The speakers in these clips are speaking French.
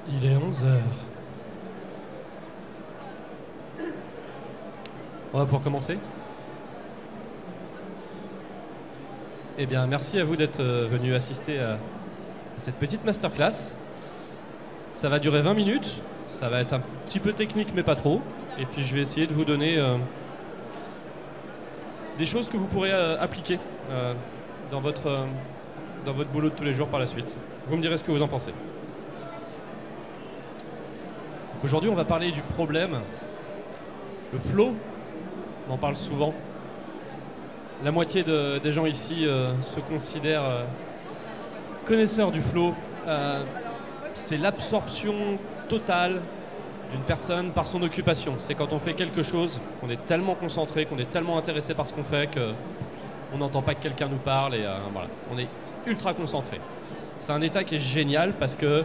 Il est 11 heures. On va pouvoir commencer. Eh bien, merci à vous d'être venu assister à cette petite masterclass. Ça va durer 20 minutes. Ça va être un petit peu technique, mais pas trop. Et puis, je vais essayer de vous donner des choses que vous pourrez appliquer dans votre boulot de tous les jours par la suite. Vous me direz ce que vous en pensez. Aujourd'hui, on va parler du problème, le flow. On en parle souvent. La moitié des gens ici se considèrent connaisseurs du flow. C'est l'absorption totale d'une personne par son occupation. C'est quand on fait quelque chose, qu'on est tellement concentré, qu'on est tellement intéressé par ce qu'on fait qu'on n'entend pas que quelqu'un nous parle et voilà, on est ultra concentré. C'est un état qui est génial parce que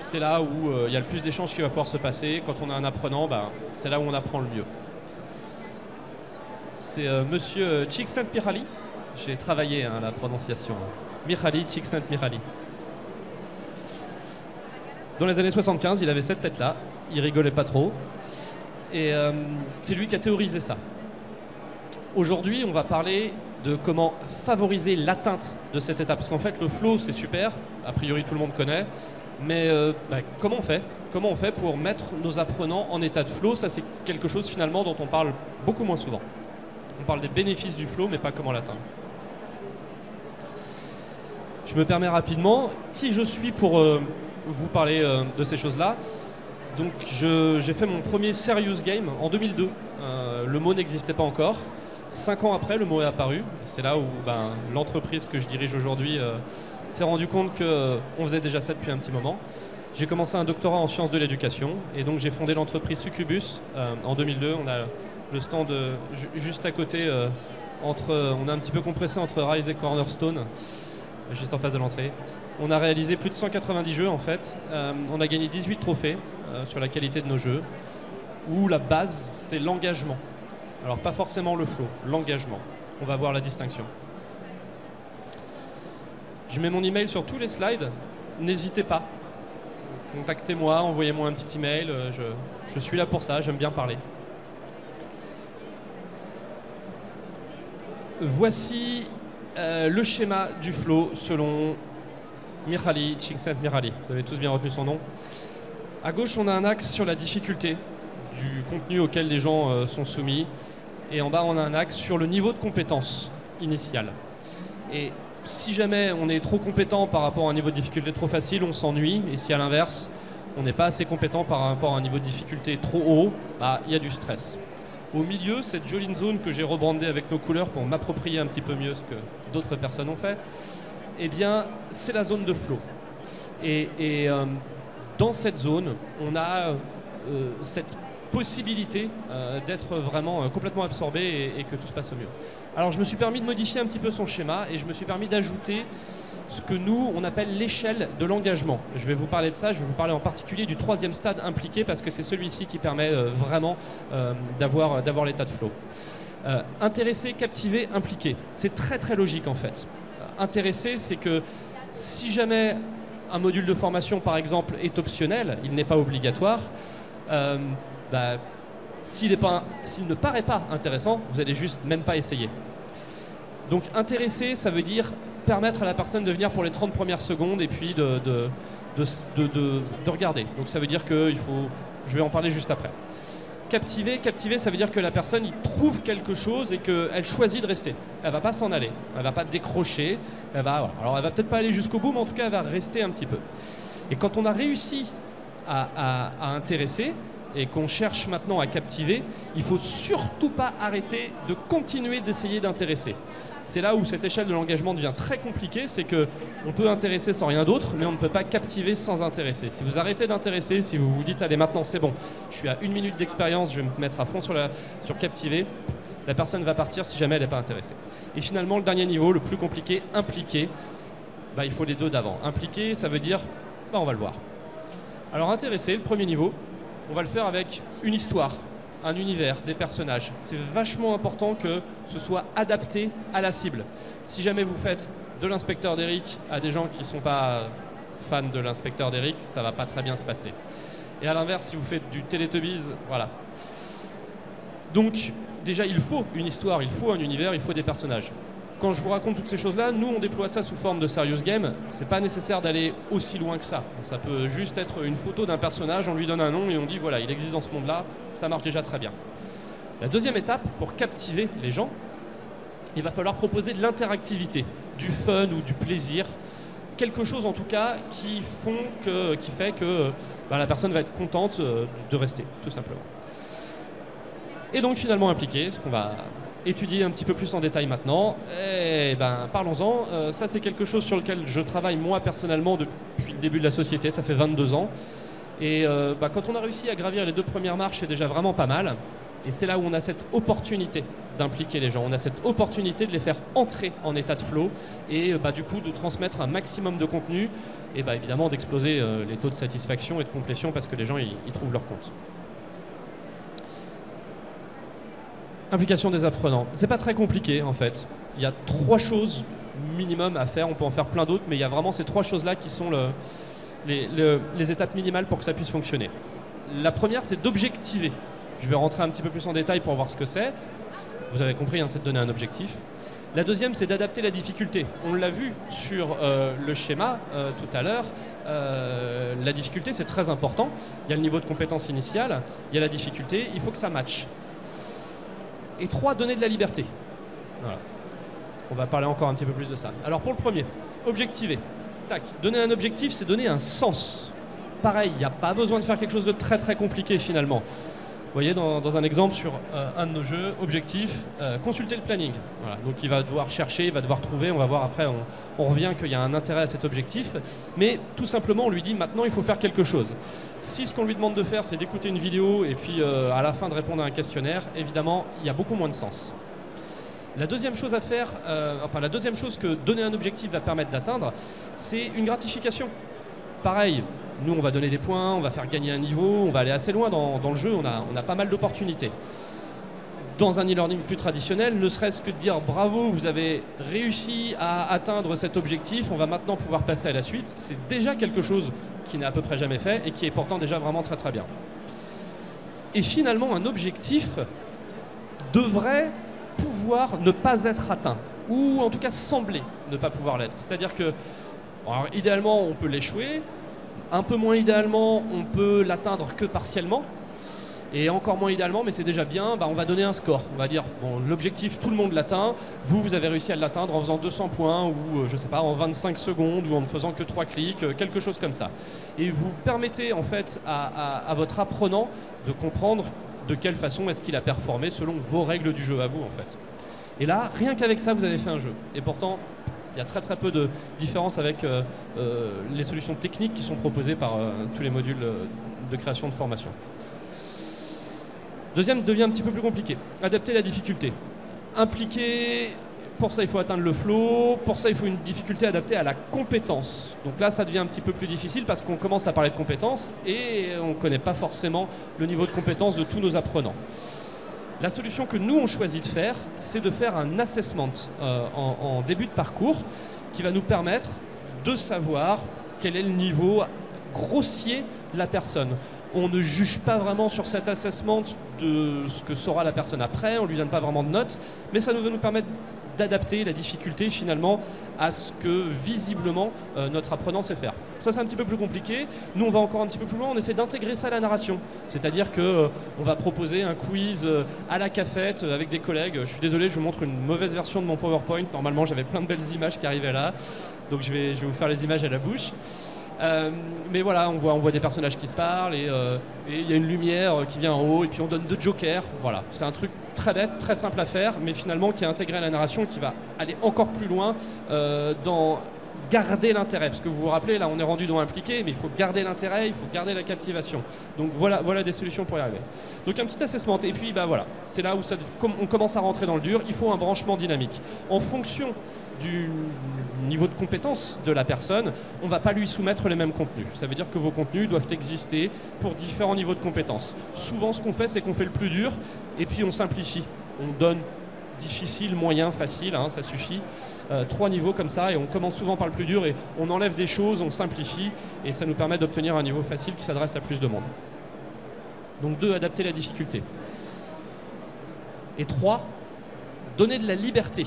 c'est là où il y a le plus d'échanges qui va pouvoir se passer. Quand on est un apprenant, c'est là où on apprend le mieux. C'est monsieur Csikszentmihalyi. J'ai travaillé la prononciation. Mihaly Csikszentmihalyi. Dans les années 75, il avait cette tête-là. Il rigolait pas trop. Et c'est lui qui a théorisé ça. Aujourd'hui, on va parler de comment favoriser l'atteinte de cet état. Parce qu'en fait, le flow, c'est super. A priori, tout le monde connaît. Mais comment on fait ? Comment on fait pour mettre nos apprenants en état de flow ? Ça, c'est quelque chose finalement dont on parle beaucoup moins souvent. On parle des bénéfices du flow, mais pas comment l'atteindre. Je me permets rapidement, qui je suis pour vous parler de ces choses-là. Donc j'ai fait mon premier serious game en 2002. Le mot n'existait pas encore. 5 ans après, le mot est apparu. C'est là où l'entreprise que je dirige aujourd'hui s'est rendu compte qu'on faisait déjà ça depuis un petit moment. J'ai commencé un doctorat en sciences de l'éducation et donc j'ai fondé l'entreprise Succubus en 2002. On a le stand juste à côté, on a un petit peu compressé entre Rise et Cornerstone, juste en face de l'entrée. On a réalisé plus de 190 jeux en fait. On a gagné 18 trophées sur la qualité de nos jeux, où la base c'est l'engagement. Alors pas forcément le flow, l'engagement. On va voir la distinction. Je mets mon email sur tous les slides. N'hésitez pas. Contactez-moi, envoyez-moi un petit email. Je suis là pour ça, j'aime bien parler. Voici le schéma du flow selon Mihaly Csikszentmihalyi. Vous avez tous bien retenu son nom. À gauche, on a un axe sur la difficulté du contenu auquel les gens sont soumis. Et en bas, on a un axe sur le niveau de compétence initial. Et si jamais on est trop compétent par rapport à un niveau de difficulté trop facile, on s'ennuie. Et si à l'inverse, on n'est pas assez compétent par rapport à un niveau de difficulté trop haut, il y a du stress. Au milieu, cette jolie zone que j'ai rebrandée avec nos couleurs pour m'approprier un petit peu mieux ce que d'autres personnes ont fait, eh bien, c'est la zone de flow. Et dans cette zone, on a cette possibilité d'être vraiment complètement absorbé et que tout se passe au mieux. Alors, je me suis permis de modifier un petit peu son schéma et je me suis permis d'ajouter ce que nous, on appelle l'échelle de l'engagement. Je vais vous parler de ça, je vais vous parler en particulier du 3e stade impliqué parce que c'est celui-ci qui permet vraiment d'avoir l'état de flow. Intéressé, captivé, impliqué. C'est très très logique en fait. Intéressé, c'est que si jamais un module de formation par exemple est optionnel, il n'est pas obligatoire, s'il ne paraît pas intéressant, vous n'allez juste même pas essayer. Donc intéressé, ça veut dire permettre à la personne de venir pour les 30 premières secondes et puis de regarder. Donc ça veut dire que je vais en parler juste après. Captiver, ça veut dire que la personne il trouve quelque chose et qu'elle choisit de rester. Elle ne va pas s'en aller, elle ne va pas décrocher, alors elle va peut-être pas aller jusqu'au bout, mais en tout cas elle va rester un petit peu. Et quand on a réussi à intéresser et qu'on cherche maintenant à captiver, il ne faut surtout pas arrêter de continuer d'essayer d'intéresser. C'est là où cette échelle de l'engagement devient très compliquée, c'est qu'on peut intéresser sans rien d'autre, mais on ne peut pas captiver sans intéresser. Si vous arrêtez d'intéresser, si vous vous dites « allez maintenant c'est bon, je suis à 1 minute d'expérience, je vais me mettre à fond sur captiver », la personne va partir si jamais elle n'est pas intéressée. Et finalement, le dernier niveau, le plus compliqué, impliqué, il faut les deux d'avant. Impliqué, ça veut dire, on va le voir. Alors intéressé, le premier niveau, on va le faire avec une histoire, un univers, des personnages. C'est vachement important que ce soit adapté à la cible. Si jamais vous faites de l'inspecteur d'Eric à des gens qui ne sont pas fan de l'inspecteur d'Eric, ça va pas très bien se passer. Et à l'inverse, si vous faites du Teletubbies, voilà. Donc, déjà, il faut une histoire, il faut un univers, il faut des personnages. Quand je vous raconte toutes ces choses-là, nous, on déploie ça sous forme de serious game. C'est pas nécessaire d'aller aussi loin que ça. Ça peut juste être une photo d'un personnage, on lui donne un nom et on dit, voilà, il existe dans ce monde-là, ça marche déjà très bien. La deuxième étape, pour captiver les gens, il va falloir proposer de l'interactivité, du fun ou du plaisir, quelque chose en tout cas qui fait que la personne va être contente de rester, tout simplement. Et donc finalement impliqué, ce qu'on va étudier un petit peu plus en détail maintenant, et parlons-en. Ça c'est quelque chose sur lequel je travaille moi personnellement depuis le début de la société, ça fait 22 ans. Et quand on a réussi à gravir les 2 premières marches, c'est déjà vraiment pas mal. Et c'est là où on a cette opportunité d'impliquer les gens. On a cette opportunité de les faire entrer en état de flow et du coup de transmettre un maximum de contenu et évidemment d'exploser les taux de satisfaction et de complétion parce que les gens ils trouvent leur compte. Implication des apprenants. C'est pas très compliqué en fait. Il y a 3 choses minimum à faire. On peut en faire plein d'autres, mais il y a vraiment ces 3 choses-là qui sont les étapes minimales pour que ça puisse fonctionner. La première, c'est d'objectiver. Je vais rentrer un petit peu plus en détail pour voir ce que c'est. Vous avez compris, c'est de donner un objectif. La deuxième, c'est d'adapter la difficulté. On l'a vu sur le schéma tout à l'heure. La difficulté, c'est très important. Il y a le niveau de compétence initiale, il y a la difficulté, il faut que ça matche. Et 3, donner de la liberté. Voilà. On va parler encore un petit peu plus de ça. Alors pour le premier, objectiver. Tac. Donner un objectif, c'est donner un sens. Pareil, il n'y a pas besoin de faire quelque chose de très très compliqué finalement. Vous voyez, dans un exemple sur un de nos jeux, objectif, consulter le planning. Voilà. Donc il va devoir chercher, il va devoir trouver, on va voir après, on revient qu'il y a un intérêt à cet objectif. Mais tout simplement, on lui dit maintenant il faut faire quelque chose. Si ce qu'on lui demande de faire, c'est d'écouter une vidéo et puis à la fin de répondre à un questionnaire, évidemment, il y a beaucoup moins de sens. La deuxième chose à faire, la deuxième chose que donner un objectif va permettre d'atteindre, c'est une gratification. Pareil, nous on va donner des points, on va faire gagner un niveau, on va aller assez loin dans le jeu, on a pas mal d'opportunités. Dans un e-learning plus traditionnel, ne serait-ce que de dire bravo, vous avez réussi à atteindre cet objectif, on va maintenant pouvoir passer à la suite, c'est déjà quelque chose qui n'est à peu près jamais fait et qui est pourtant déjà vraiment très très bien. Et finalement, un objectif devrait pouvoir ne pas être atteint, ou en tout cas sembler ne pas pouvoir l'être. C'est-à-dire que, alors, idéalement, on peut l'échouer, un peu moins idéalement, on peut l'atteindre que partiellement, et encore moins idéalement, mais c'est déjà bien, on va donner un score. On va dire, bon, l'objectif, tout le monde l'atteint, vous avez réussi à l'atteindre en faisant 200 points, ou je sais pas, en 25 secondes, ou en ne faisant que 3 clics, quelque chose comme ça. Et vous permettez en fait à votre apprenant de comprendre de quelle façon est-ce qu'il a performé selon vos règles du jeu à vous en fait. Et là, rien qu'avec ça, vous avez fait un jeu. Et pourtant, il y a très très peu de différence avec les solutions techniques qui sont proposées par tous les modules de création de formation. Deuxième devient un petit peu plus compliqué. Adapter la difficulté. Impliquer, pour ça il faut atteindre le flow, pour ça il faut une difficulté adaptée à la compétence. Donc là ça devient un petit peu plus difficile parce qu'on commence à parler de compétences et on ne connaît pas forcément le niveau de compétence de tous nos apprenants. La solution que nous on choisit de faire, c'est de faire un assessment en début de parcours qui va nous permettre de savoir quel est le niveau grossier de la personne. On ne juge pas vraiment sur cet assessment de ce que saura la personne après, on ne lui donne pas vraiment de notes, mais ça va nous permettre d'adapter la difficulté finalement à ce que visiblement notre apprenant sait faire. Ça c'est un petit peu plus compliqué, nous on va encore un petit peu plus loin, on essaie d'intégrer ça à la narration, c'est-à-dire qu'on va proposer un quiz à la cafette avec des collègues. Je suis désolé, je vous montre une mauvaise version de mon PowerPoint, normalement j'avais plein de belles images qui arrivaient là, donc je vais vous faire les images à la bouche. Mais voilà, on voit des personnages qui se parlent et il y a une lumière qui vient en haut et puis on donne 2 jokers. Voilà, c'est un truc très bête, très simple à faire, mais finalement qui est intégré à la narration, qui va aller encore plus loin dans garder l'intérêt. Parce que vous vous rappelez, là on est rendu dans impliqué, mais il faut garder l'intérêt, il faut garder la captivation. Donc voilà des solutions pour y arriver. Donc un petit assessment et puis voilà, c'est là où on commence à rentrer dans le dur. Il faut un branchement dynamique. En fonction du niveau de compétence de la personne, on ne va pas lui soumettre les mêmes contenus. Ça veut dire que vos contenus doivent exister pour différents niveaux de compétences. Souvent, ce qu'on fait, c'est qu'on fait le plus dur et puis on simplifie. On donne difficile, moyen, facile, ça suffit. 3 niveaux comme ça, et on commence souvent par le plus dur, et on enlève des choses, on simplifie, et ça nous permet d'obtenir un niveau facile qui s'adresse à plus de monde. Donc 2, adapter la difficulté. Et 3, donner de la liberté.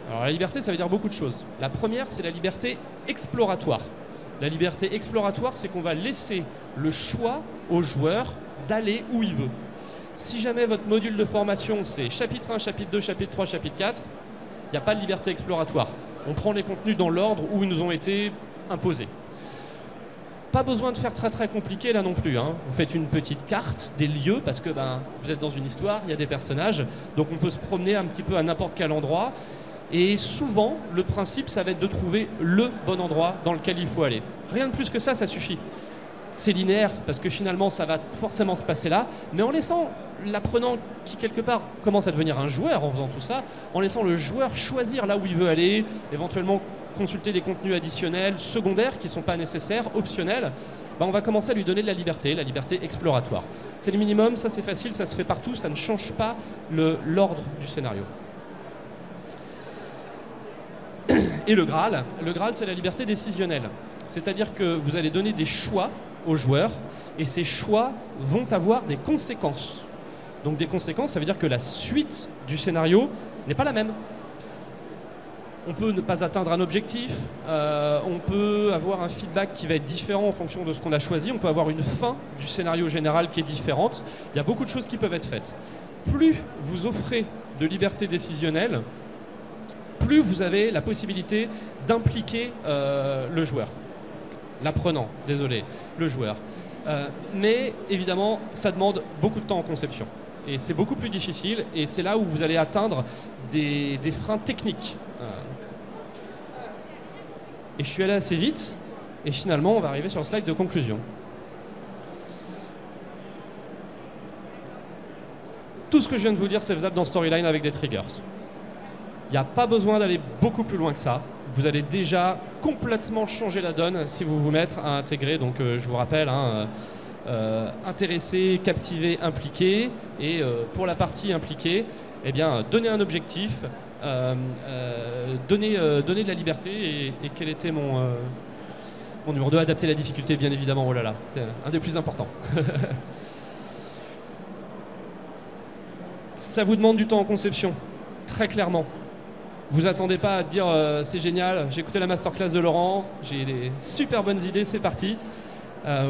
Alors la liberté, ça veut dire beaucoup de choses. La première, c'est la liberté exploratoire. La liberté exploratoire, c'est qu'on va laisser le choix au joueur d'aller où il veut. Si jamais votre module de formation, c'est chapitre 1, chapitre 2, chapitre 3, chapitre 4, il n'y a pas de liberté exploratoire. On prend les contenus dans l'ordre où ils nous ont été imposés. Pas besoin de faire très compliqué là non plus, hein. Vous faites une petite carte des lieux parce que vous êtes dans une histoire, il y a des personnages, donc on peut se promener un petit peu à n'importe quel endroit. Et souvent, le principe, ça va être de trouver le bon endroit dans lequel il faut aller. Rien de plus que ça suffit. C'est linéaire parce que finalement, ça va forcément se passer là, mais en laissant l'apprenant qui quelque part commence à devenir un joueur en faisant tout ça, en laissant le joueur choisir là où il veut aller, éventuellement consulter des contenus additionnels, secondaires qui ne sont pas nécessaires, optionnels, on va commencer à lui donner de la liberté exploratoire. C'est le minimum, ça c'est facile, ça se fait partout, ça ne change pas l'ordre du scénario. Et le Graal, c'est la liberté décisionnelle. C'est-à-dire que vous allez donner des choix aux joueurs et ces choix vont avoir des conséquences. Donc des conséquences, ça veut dire que la suite du scénario n'est pas la même. On peut ne pas atteindre un objectif, on peut avoir un feedback qui va être différent en fonction de ce qu'on a choisi, on peut avoir une fin du scénario général qui est différente. Il y a beaucoup de choses qui peuvent être faites. Plus vous offrez de liberté décisionnelle, plus vous avez la possibilité d'impliquer le joueur. L'apprenant, désolé, le joueur. Mais évidemment, ça demande beaucoup de temps en conception. Et c'est beaucoup plus difficile, et c'est là où vous allez atteindre des freins techniques. Et je suis allé assez vite, et finalement, on va arriver sur le slide de conclusion. Tout ce que je viens de vous dire, c'est faisable dans Storyline avec des triggers. Il n'y a pas besoin d'aller beaucoup plus loin que ça. Vous allez déjà complètement changer la donne si vous vous mettez à intégrer. Donc je vous rappelle, intéresser, captiver, impliquer. Et pour la partie impliquée, eh bien, donner un objectif, donner de la liberté. Et quel était mon numéro 2, adapter la difficulté, bien évidemment. Oh là là, c'est un des plus importants. Ça vous demande du temps en conception, très clairement. Vous attendez pas à dire c'est génial, j'ai écouté la masterclass de Laurent, j'ai des super bonnes idées, c'est parti.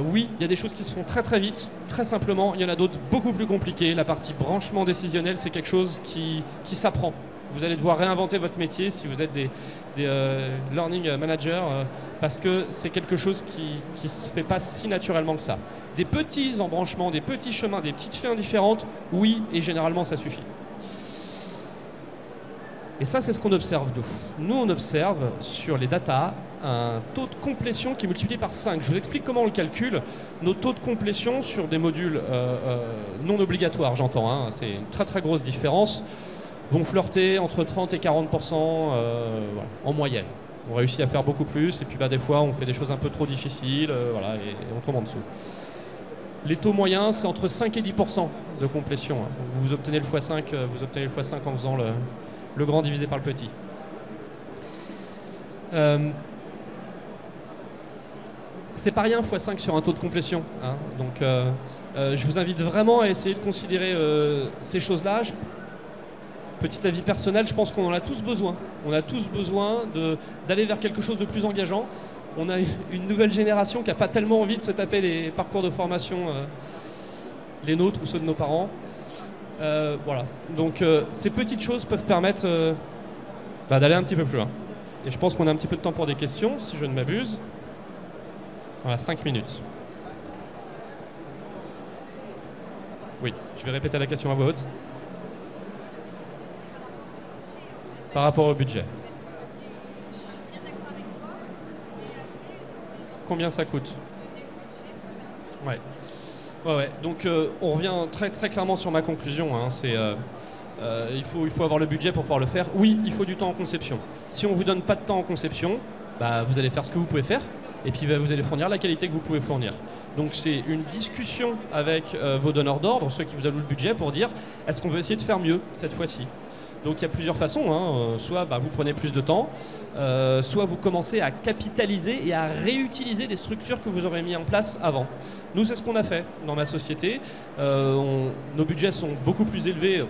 Oui, il y a des choses qui se font très vite, très simplement. Il y en a d'autres beaucoup plus compliquées. La partie branchement décisionnel, c'est quelque chose qui s'apprend. Vous allez devoir réinventer votre métier si vous êtes des learning managers parce que c'est quelque chose qui ne se fait pas si naturellement que ça. Des petits embranchements, des petits chemins, des petites fins différentes, oui, et généralement ça suffit. Et ça, c'est ce qu'on observe d'où. Nous, on observe sur les datas un taux de complétion qui est multiplié par 5. Je vous explique comment on le calcule. Nos taux de complétion sur des modules non obligatoires, j'entends, hein, c'est une très grosse différence, vont flirter entre 30 et 40% voilà, en moyenne. On réussit à faire beaucoup plus, et puis des fois, on fait des choses un peu trop difficiles, voilà, et on tombe en dessous. Les taux moyens, c'est entre 5 et 10% de complétion. Hein. Vous obtenez le x5, vous obtenez le x5 en faisant le grand divisé par le petit. C'est pas rien x5 sur un taux de complétion. Hein. Donc je vous invite vraiment à essayer de considérer ces choses-là. Petit avis personnel, je pense qu'on en a tous besoin. On a tous besoin d'aller vers quelque chose de plus engageant. On a une nouvelle génération qui n'a pas tellement envie de se taper les parcours de formation, les nôtres ou ceux de nos parents. Voilà. Donc ces petites choses peuvent permettre d'aller un petit peu plus loin. Et je pense qu'on a un petit peu de temps pour des questions, si je ne m'abuse. Voilà, 5 minutes. Oui, je vais répéter la question à voix haute. Par rapport au budget. Combien ça coûte? Ouais. Ouais. Donc on revient très clairement sur ma conclusion. Hein. C'est il faut avoir le budget pour pouvoir le faire. Oui, il faut du temps en conception. Si on ne vous donne pas de temps en conception, vous allez faire ce que vous pouvez faire et puis vous allez fournir la qualité que vous pouvez fournir. Donc c'est une discussion avec vos donneurs d'ordre, ceux qui vous allouent le budget, pour dire est-ce qu'on veut essayer de faire mieux cette fois-ci. Donc il y a plusieurs façons, hein. Soit vous prenez plus de temps, soit vous commencez à capitaliser et à réutiliser des structures que vous aurez mis en place avant. Nous, c'est ce qu'on a fait dans ma société. Nos budgets sont beaucoup plus élevés,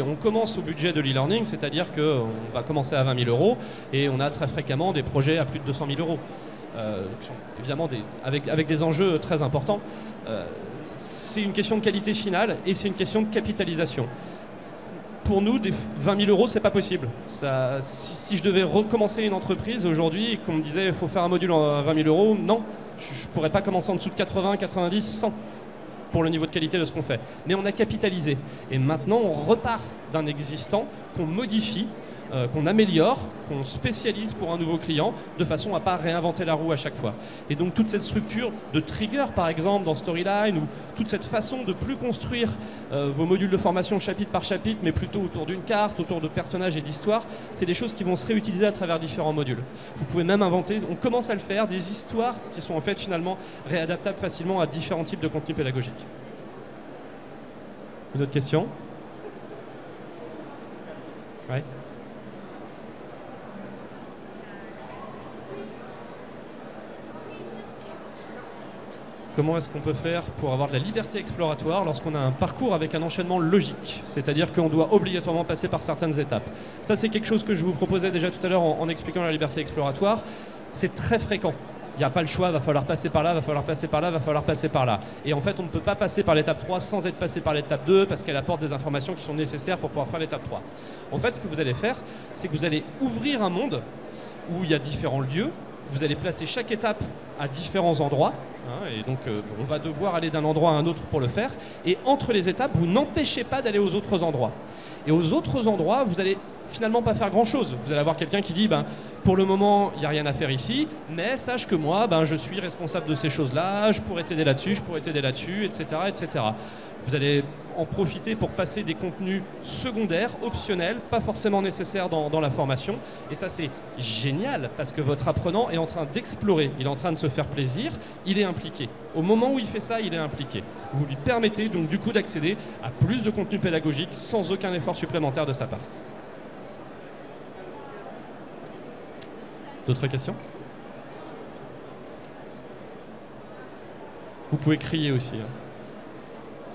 On commence au budget de l'e-learning, c'est-à-dire qu'on va commencer à 20 000 € et on a très fréquemment des projets à plus de 200 000 €. Qui sont évidemment avec des enjeux très importants. C'est une question de qualité finale et c'est une question de capitalisation. Pour nous, des 20 000 €, c'est pas possible. Si je devais recommencer une entreprise aujourd'hui et qu'on me disait il faut faire un module à 20 000 €, non, je ne pourrais pas commencer en dessous de 80, 90, 100 pour le niveau de qualité de ce qu'on fait. Mais on a capitalisé. Et maintenant, on repart d'un existant qu'on modifie, qu'on améliore, qu'on spécialise pour un nouveau client, de façon à ne pas réinventer la roue à chaque fois. Et donc toute cette structure de trigger, par exemple, dans Storyline, ou toute cette façon de plus construire vos modules de formation chapitre par chapitre, mais plutôt autour d'une carte, autour de personnages et d'histoires, c'est des choses qui vont se réutiliser à travers différents modules. Vous pouvez même inventer, on commence à le faire, des histoires qui sont en fait finalement réadaptables facilement à différents types de contenus pédagogiques. Une autre question? Ouais. Comment est-ce qu'on peut faire pour avoir de la liberté exploratoire lorsqu'on a un parcours avec un enchaînement logique? C'est-à-dire qu'on doit obligatoirement passer par certaines étapes. Ça, c'est quelque chose que je vous proposais déjà tout à l'heure en expliquant la liberté exploratoire. C'est très fréquent. Il n'y a pas le choix, va falloir passer par là, va falloir passer par là, va falloir passer par là. Et en fait, on ne peut pas passer par l'étape 3 sans être passé par l'étape 2 parce qu'elle apporte des informations qui sont nécessaires pour pouvoir faire l'étape 3. En fait, ce que vous allez faire, c'est que vous allez ouvrir un monde où il y a différents lieux. Vous allez placer chaque étape à différents endroits. Et donc, on va devoir aller d'un endroit à un autre pour le faire. Et entre les étapes, vous n'empêchez pas d'aller aux autres endroits. Et aux autres endroits, vous allez finalement pas faire grand-chose. Vous allez avoir quelqu'un qui dit pour le moment, il n'y a rien à faire ici, mais sache que moi, je suis responsable de ces choses-là, je pourrais t'aider là-dessus, je pourrais t'aider là-dessus, etc., etc. Vous allez en profiter pour passer des contenus secondaires, optionnels, pas forcément nécessaires dans la formation. Et ça, c'est génial parce que votre apprenant est en train d'explorer, il est en train de se faire plaisir, il est impliqué. Au moment où il fait ça, il est impliqué. Vous lui permettez donc du coup d'accéder à plus de contenu pédagogique sans aucun effort supplémentaire de sa part. D'autres questions? Vous pouvez crier aussi.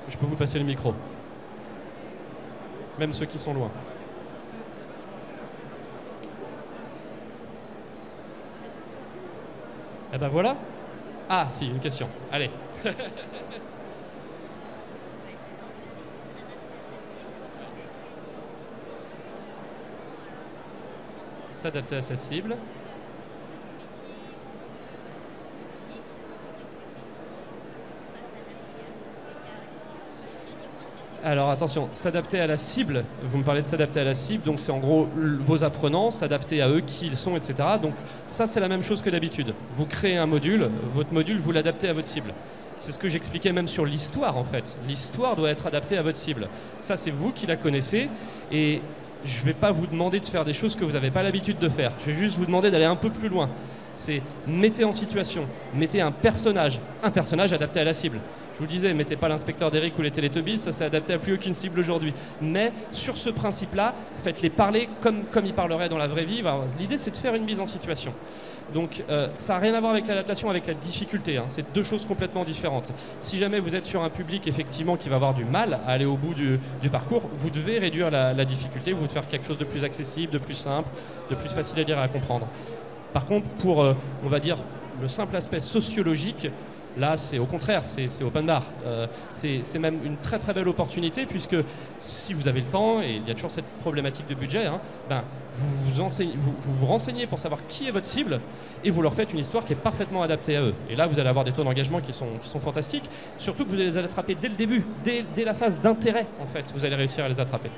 Je peux vous passer le micro. Même ceux qui sont loin. Eh ben voilà. Ah, si, une question. Allez. S'adapter à sa cible. Alors attention, s'adapter à la cible, vous me parlez de s'adapter à la cible, donc c'est en gros vos apprenants, s'adapter à eux, qui ils sont, etc. Donc ça c'est la même chose que d'habitude. Vous créez un module, votre module vous l'adaptez à votre cible. C'est ce que j'expliquais même sur l'histoire en fait. L'histoire doit être adaptée à votre cible. Ça c'est vous qui la connaissez et je ne vais pas vous demander de faire des choses que vous n'avez pas l'habitude de faire. Je vais juste vous demander d'aller un peu plus loin. C'est mettez en situation, mettez un personnage adapté à la cible. Je vous disais, mettez pas l'inspecteur d'Eric ou les Teletubbies, ça s'est adapté à plus aucune cible aujourd'hui. Mais sur ce principe-là, faites-les parler comme ils parleraient dans la vraie vie. L'idée, c'est de faire une mise en situation. Donc, ça n'a rien à voir avec l'adaptation, avec la difficulté. C'est deux choses complètement différentes. Si jamais vous êtes sur un public, effectivement, qui va avoir du mal à aller au bout du parcours, vous devez réduire la difficulté, vous devez faire quelque chose de plus accessible, de plus simple, de plus facile à lire et à comprendre. Par contre, pour, on va dire, le simple aspect sociologique, là, c'est au contraire, c'est open bar. C'est même une très très belle opportunité puisque si vous avez le temps, et il y a toujours cette problématique de budget, vous vous renseignez pour savoir qui est votre cible et vous leur faites une histoire qui est parfaitement adaptée à eux. Et là, vous allez avoir des taux d'engagement qui sont fantastiques, surtout que vous allez les attraper dès le début, dès la phase d'intérêt, en fait, vous allez réussir à les attraper.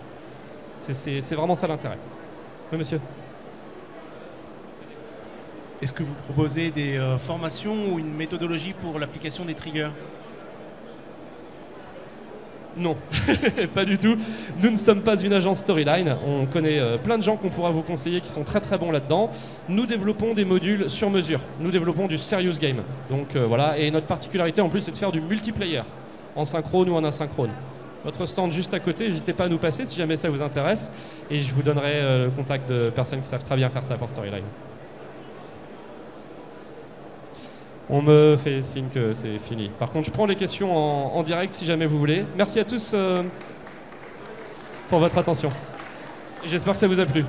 C'est vraiment ça l'intérêt. Oui, monsieur. Est-ce que vous proposez des formations ou une méthodologie pour l'application des triggers? Non, pas du tout. Nous ne sommes pas une agence Storyline. On connaît plein de gens qu'on pourra vous conseiller qui sont très très bons là-dedans. Nous développons des modules sur mesure. Nous développons du serious game. Donc voilà. Et notre particularité en plus, c'est de faire du multiplayer, en synchrone ou en asynchrone. votre stand juste à côté. N'hésitez pas à nous passer si jamais ça vous intéresse. Et je vous donnerai le contact de personnes qui savent très bien faire ça pour Storyline. On me fait signe que c'est fini. Par contre, je prends les questions en direct si jamais vous voulez. Merci à tous pour votre attention. Et j'espère que ça vous a plu.